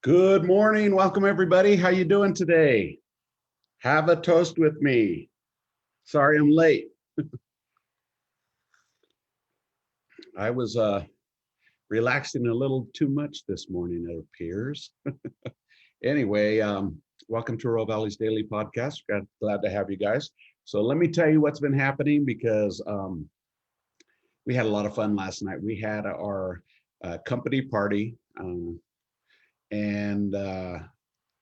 Good morning. Welcome, everybody. How you doing today? Have a toast with me. Sorry I'm late. I was relaxing a little too much this morning, it appears. Anyway, welcome to Rovali's Daily Podcast. Glad to have you guys. So let me tell you what's been happening because we had a lot of fun last night. We had our company party and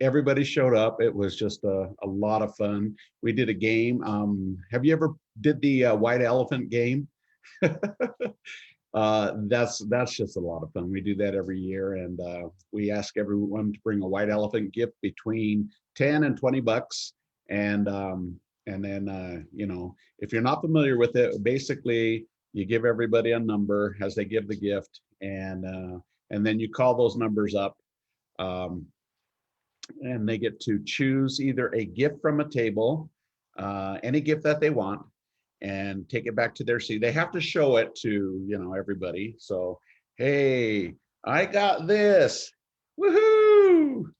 everybody showed up. It was just a lot of fun. We did a game. Have you ever did the white elephant game? That's just a lot of fun. We do that every year, and we ask everyone to bring a white elephant gift between 10 and 20 bucks. And then if you're not familiar with it, basically you give everybody a number as they give the gift, and then you call those numbers up. And they get to choose either a gift from a table, any gift that they want, and take it back to their seat. They have to show it to everybody. So, hey, I got this, woohoo!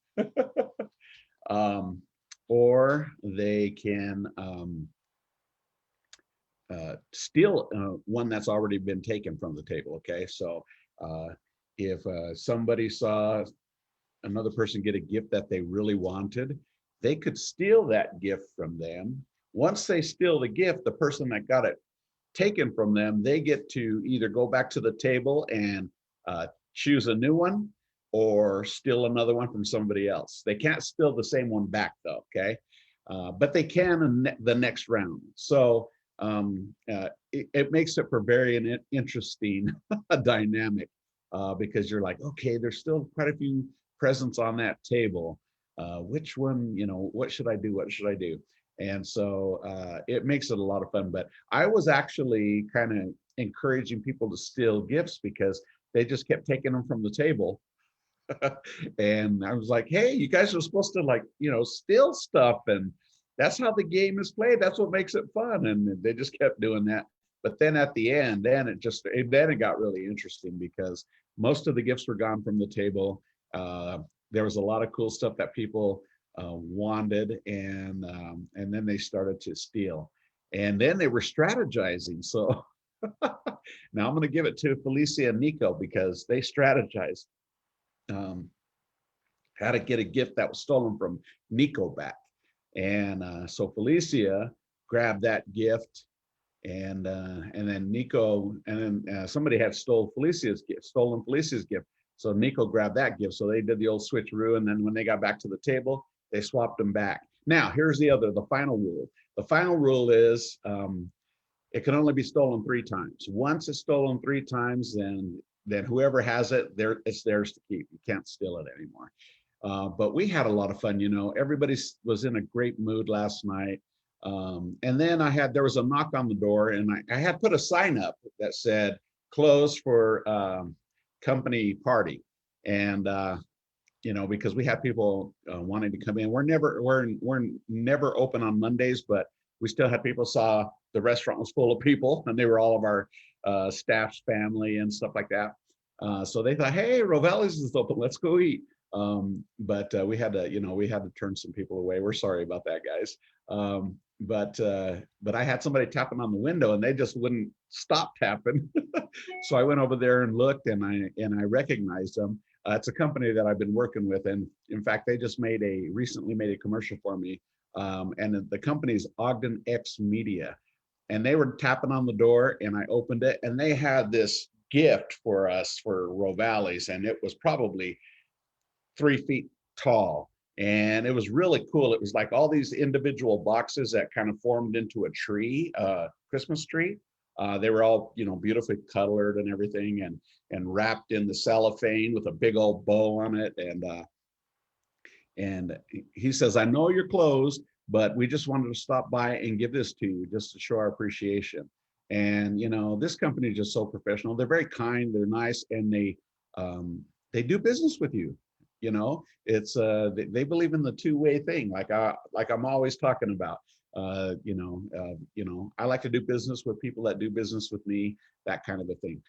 Or they can steal one that's already been taken from the table. Okay, so if somebody saw another person get a gift that they really wanted, they could steal that gift from them. Once they steal the gift, the person that got it taken from them, they get to either go back to the table and choose a new one or steal another one from somebody else. They can't steal the same one back though, okay? But they can in the next round. So it makes it for very interesting dynamic because you're like, okay, there's still quite a few presents on that table. Which one, what should I do? What should I do? And so it makes it a lot of fun. But I was actually kind of encouraging people to steal gifts because they just kept taking them from the table. And I was like, hey, you guys are supposed to steal stuff. And that's how the game is played. That's what makes it fun. And they just kept doing that. But then at the end, then it got really interesting because most of the gifts were gone from the table. There was a lot of cool stuff that people wanted, and then they started to steal, and then they were strategizing. So now I'm going to give it to Felicia and Nico because they strategized how to get a gift that was stolen from Nico back. And so Felicia grabbed that gift, and then Nico, and then somebody had stolen Felicia's gift. So Nico grabbed that gift. So they did the old switcheroo. And then when they got back to the table, they swapped them back. Now, here's the final rule. The final rule is it can only be stolen 3 times. Once it's stolen 3 times, then whoever has it, it's theirs to keep. You can't steal it anymore. But we had a lot of fun. Everybody was in a great mood last night. And then there was a knock on the door, and I had put a sign up that said closed for company party. And because we had people wanting to come in. We're never open on Mondays, but we still had people. Saw the restaurant was full of people, and they were all of our staff's family and stuff like that. So they thought, hey, Rovali's is open, let's go eat. But we had to turn some people away. We're sorry about that, guys. But I had somebody tapping on the window, and they just wouldn't stop tapping. So I went over there and looked, and I recognized them. It's a company that I've been working with, and in fact, they just recently made a commercial for me. And the company's Ogden X Media, and they were tapping on the door, and I opened it, and they had this gift for us for Rovali's, and it was probably 3 feet tall. And it was really cool. It was like all these individual boxes that kind of formed into a tree, Christmas tree. They were all, beautifully colored and everything, and wrapped in the cellophane with a big old bow on it. And he says, I know you're closed, but we just wanted to stop by and give this to you just to show our appreciation. And, this company is just so professional. They're very kind, they're nice, and they do business with you. It's they believe in the two-way thing, like I'm always talking about. I like to do business with people that do business with me, that kind of a thing.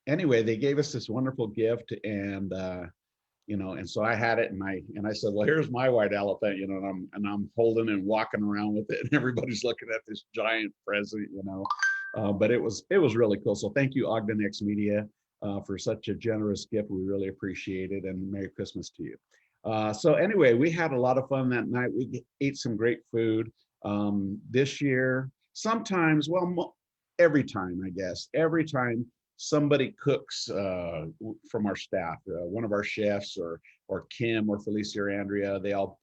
Anyway, they gave us this wonderful gift, and and so I had it, and I said, well, here's my white elephant, and I'm holding and walking around with it, and everybody's looking at this giant present, but it was really cool. So thank you, Ogden X Media, for such a generous gift. We really appreciate it, and Merry Christmas to you. So anyway, we had a lot of fun that night. We ate some great food. This year, sometimes, well, every time, I guess, every time somebody cooks from our staff, one of our chefs, or Kim or Felicia or Andrea, they all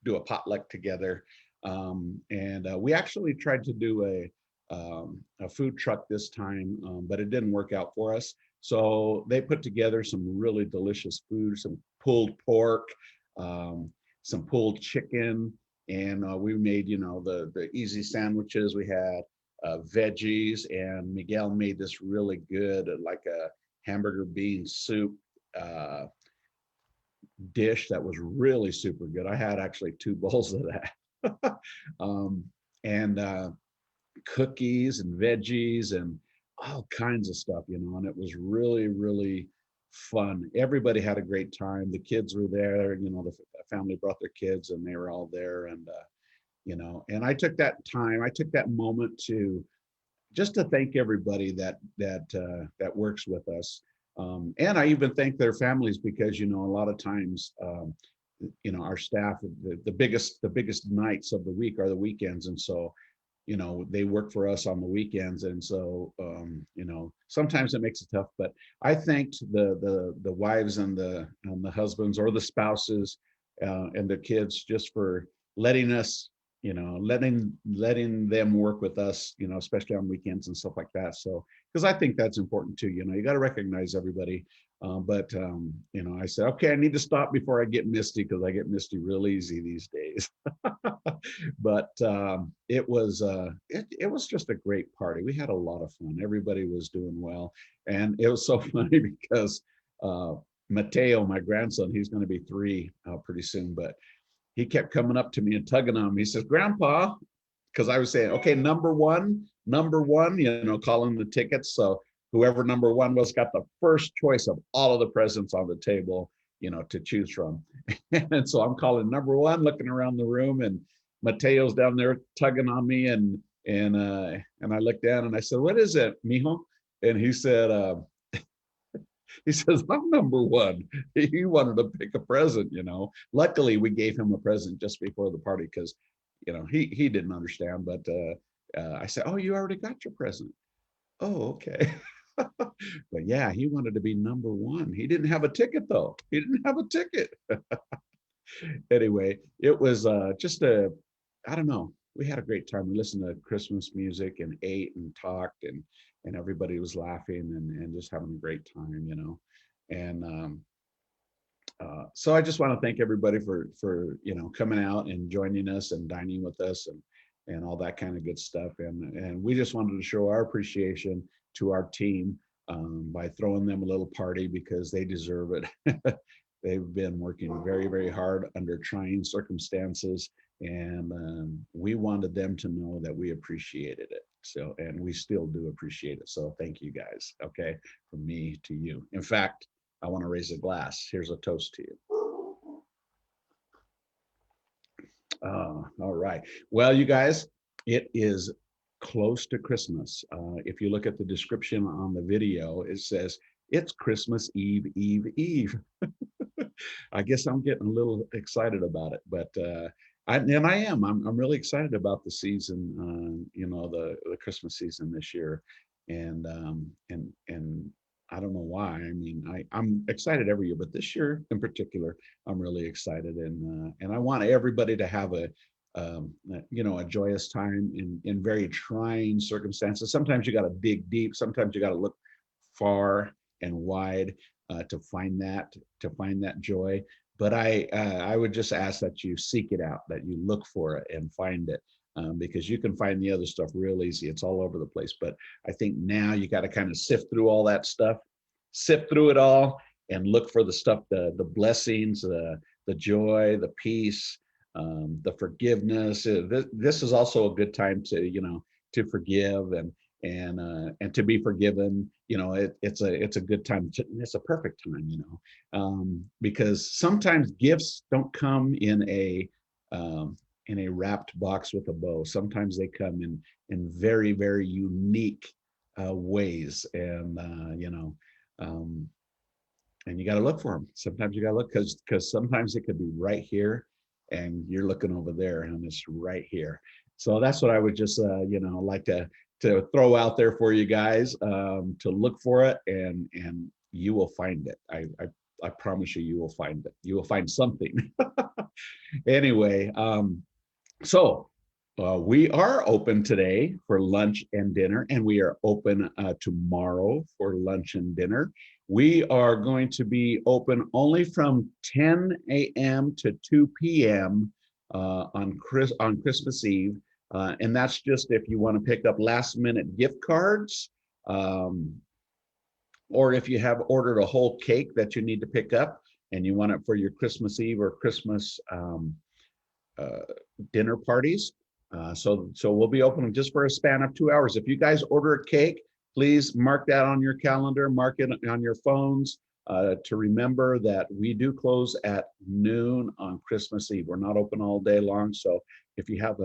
do a potluck together. And we actually tried to do a food truck this time, but it didn't work out for us. So they put together some really delicious food, some pulled pork, some pulled chicken, and we made, the easy sandwiches. We had veggies, and Miguel made this really good, like a hamburger bean soup dish that was really super good. I had actually 2 bowls of that. And cookies and veggies and all kinds of stuff, and it was really, really fun. Everybody had a great time. The kids were there, the family brought their kids, and they were all there. And and I took that time, I took that moment to just to thank everybody that works with us. And I even thank their families, because a lot of times our staff, the biggest nights of the week are the weekends, and so they work for us on the weekends, and so sometimes it makes it tough. But I thanked the wives and the husbands, or the spouses, and the kids, just for letting us, letting them work with us, especially on weekends and stuff like that. So, because I think that's important too. You got to recognize everybody. But I said, okay, I need to stop before I get misty, because I get misty real easy these days. But it was just a great party. We had a lot of fun. Everybody was doing well, and it was so funny because Mateo, my grandson, he's going to be 3 pretty soon, but he kept coming up to me and tugging on me. He says, "Grandpa," because I was saying, okay, number one, calling the tickets. So whoever number 1 was got the first choice of all of the presents on the table, to choose from. And so I'm calling number 1, looking around the room, and Mateo's down there tugging on me, and I looked down and I said, "What is it, mijo?" And he said, he says, "I'm number 1. He wanted to pick a present, Luckily, we gave him a present just before the party, because, he didn't understand. But I said, "Oh, you already got your present." "Oh, okay." But yeah, he wanted to be number 1. He didn't have a ticket, though. He didn't have a ticket. Anyway, it was I don't know. We had a great time. We listened to Christmas music and ate and talked, and everybody was laughing and just having a great time, And so I just want to thank everybody for coming out and joining us and dining with us, and all that kind of good stuff. And we just wanted to show our appreciation to our team by throwing them a little party, because they deserve it. They've been working very, very hard under trying circumstances, and we wanted them to know that we appreciated it. So, and we still do appreciate it. So thank you guys. Okay, from me to you. In fact, I want to raise a glass. Here's a toast to you. All right. Well, you guys, it is close to Christmas. If you look at the description on the video, it says it's Christmas Eve, Eve, Eve. I guess I'm getting a little excited about it, but I'm really excited about the season, the Christmas season this year. And I don't know why. I mean, I'm excited every year, but this year in particular, I'm really excited. And I want everybody to have a joyous time in very trying circumstances. Sometimes you got to dig deep. Sometimes you got to look far and wide to find that joy. But I would just ask that you seek it out, that you look for it and find it, because you can find the other stuff real easy. It's all over the place. But I think now you got to kind of sift through all that stuff, sift through it all, and look for the stuff, the blessings, the joy, the peace, the forgiveness. This is also a good time to forgive and to be forgiven. You know, it's a good time. It's a perfect time, you know, because sometimes gifts don't come in a wrapped box with a bow. Sometimes they come in very, very unique ways, and you know, um, and you got to look for them. Sometimes you got to look, because sometimes it could be right here, and you're looking over there, and it's right here. So that's what I would just you know, like to throw out there for you guys, to look for it, and you will find it. I promise you, you will find it. You will find something. Anyway, so we are open today for lunch and dinner, and we are open tomorrow for lunch and dinner. We are going to be open only from 10 a.m. to 2 p.m. On Christmas Eve, and that's just if you want to pick up last-minute gift cards, or if you have ordered a whole cake that you need to pick up and you want it for your Christmas Eve or Christmas dinner parties. So we'll be open just for a span of 2 hours. If you guys order a cake, please mark that on your calendar, mark it on your phones, to remember that we do close at noon on Christmas Eve. We're not open all day long. So if you have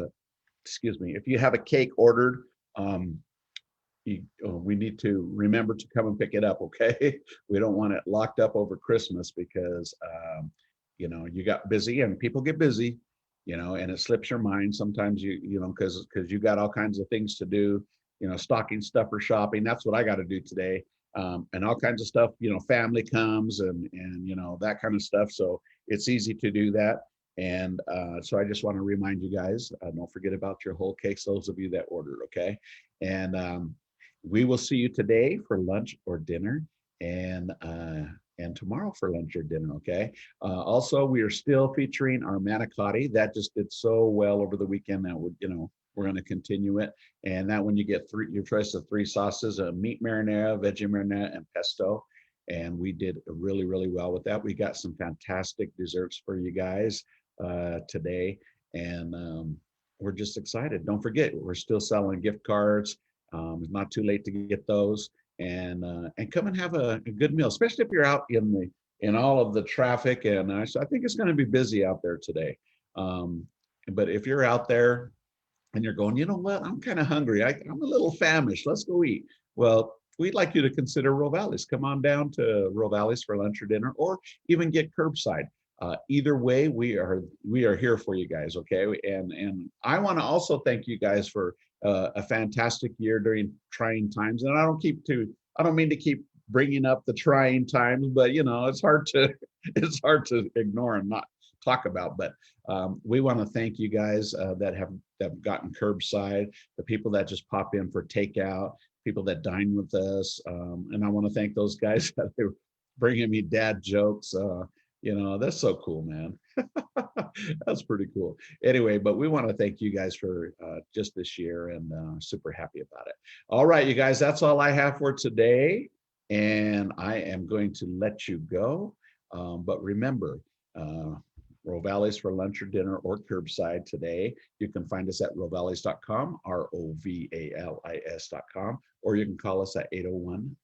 if you have a cake ordered, we need to remember to come and pick it up, okay? We don't want it locked up over Christmas, because you know, you got busy, and people get busy, you know, and it slips your mind sometimes, you know, because you got all kinds of things to do, you know, stocking stuffer shopping. That's what I got to do today, and all kinds of stuff, you know, family comes, and you know, that kind of stuff. So it's easy to do that. And so I just want to remind you guys, don't forget about your whole cakes, those of you that ordered, okay? And we will see you today for lunch or dinner, and tomorrow for lunch or dinner, okay? Also, we are still featuring our manicotti. That just did so well over the weekend that you know, we're going to continue it. And that one, you get your choice of 3 sauces: a meat marinara, veggie marinara, and pesto. And we did really, really well with that. We got some fantastic desserts for you guys today, and we're just excited. Don't forget, we're still selling gift cards. It's not too late to get those, and come and have a good meal, especially if you're out in all of the traffic. And so I think it's going to be busy out there today. But if you're out there and you're going, you know what, I'm kind of hungry, I'm a little famished, let's go eat. Well, we'd like you to consider Rovali's. Come on down to Rovali's for lunch or dinner, or even get curbside. Either way, we are here for you guys, okay? And I want to also thank you guys for a fantastic year during trying times. And I don't mean to keep bringing up the trying times, but you know, it's hard to ignore and not talk about. But we want to thank you guys that have gotten curbside, the people that just pop in for takeout, people that dine with us, and I want to thank those guys that are bringing me dad jokes. You know, that's so cool, man. That's pretty cool. Anyway, but we want to thank you guys for just this year, and super happy about it. All right, you guys, that's all I have for today, and I am going to let you go. But remember, Rovali's for lunch or dinner or curbside today. You can find us at rovalis.com, ROVALIS.com, or you can call us at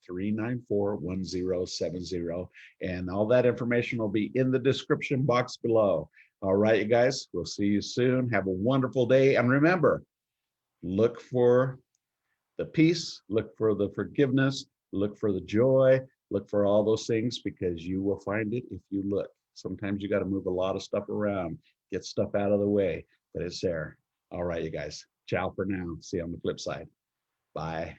801-394-1070. And all that information will be in the description box below. All right, you guys, we'll see you soon. Have a wonderful day. And remember, look for the peace, look for the forgiveness, look for the joy, look for all those things, because you will find it if you look. Sometimes you got to move a lot of stuff around, get stuff out of the way, but it's there. All right, you guys. Ciao for now. See you on the flip side. Bye.